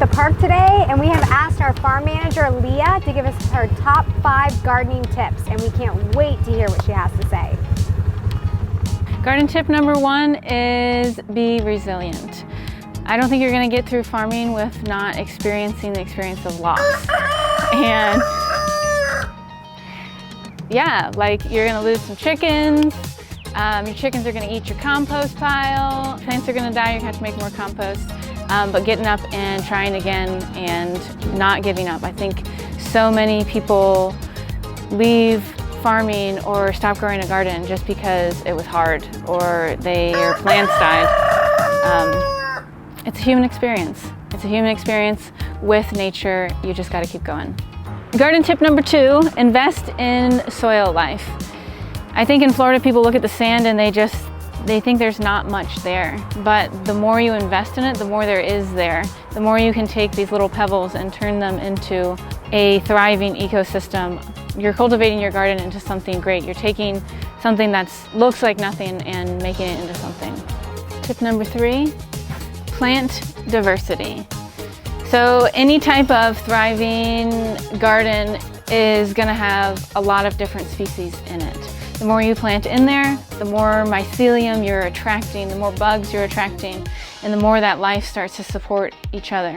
at the park today, and we have asked our farm manager, Leah, to give us her top 5 gardening tips, and we can't wait to hear what she has to say. Garden tip number 1 is be resilient. I don't think you're going to get through farming with not experiencing the experience of loss. And yeah, like you're going to lose some chickens. Your chickens are going to eat your compost pile. Plants are going to die. You're going to have to make more compost. But getting up and trying again and not giving up. I think so many people leave farming or stop growing a garden just because it was hard or their plants died. It's a human experience. It's a human experience with nature. You just got to keep going. Garden tip number 2, invest in soil life. I think in Florida people look at the sand and they think there's not much there, but the more you invest in it, the more there is there. The more you can take these little pebbles and turn them into a thriving ecosystem. You're cultivating your garden into something great. You're taking something that looks like nothing and making it into something. Tip number 3, plant diversity. So any type of thriving garden is going to have a lot of different species in it. The more you plant in there, the more mycelium you're attracting, the more bugs you're attracting, and the more that life starts to support each other.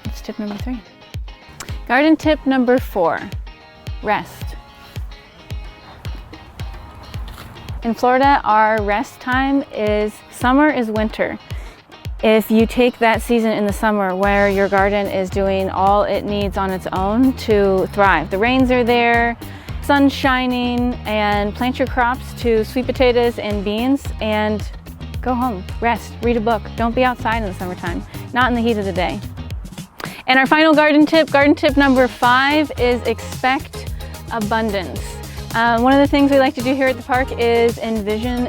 That's tip number 3. Garden tip number 4, rest. In Florida, our rest time is summer is winter. If you take that season in the summer where your garden is doing all it needs on its own to thrive, the rains are there, sun's shining, and plant your crops to sweet potatoes and beans and go home, rest, read a book. Don't be outside in the summertime, not in the heat of the day. And our final garden tip number 5 is expect abundance. One of the things we like to do here at the park is envision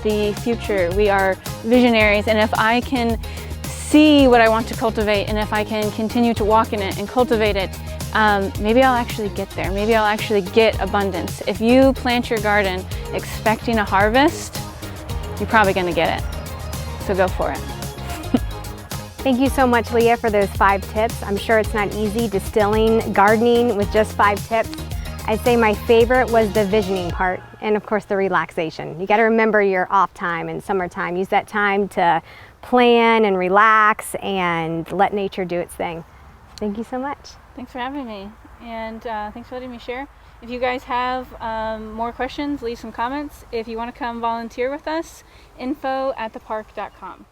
the future. We are visionaries, and if I can see what I want to cultivate and if I can continue to walk in it and cultivate it, maybe I'll actually get there. Maybe I'll actually get abundance. If you plant your garden expecting a harvest, you're probably going to get it. So go for it. Thank you so much, Leah, for those 5 tips. I'm sure it's not easy distilling gardening with just 5 tips. I'd say my favorite was the visioning part and of course the relaxation. You got to remember your off time in summertime. Use that time to plan and relax and let nature do its thing. Thank you so much. Thanks for having me, and thanks for letting me share. If you guys have more questions, leave some comments. If you want to come volunteer with us, info@thepark.com.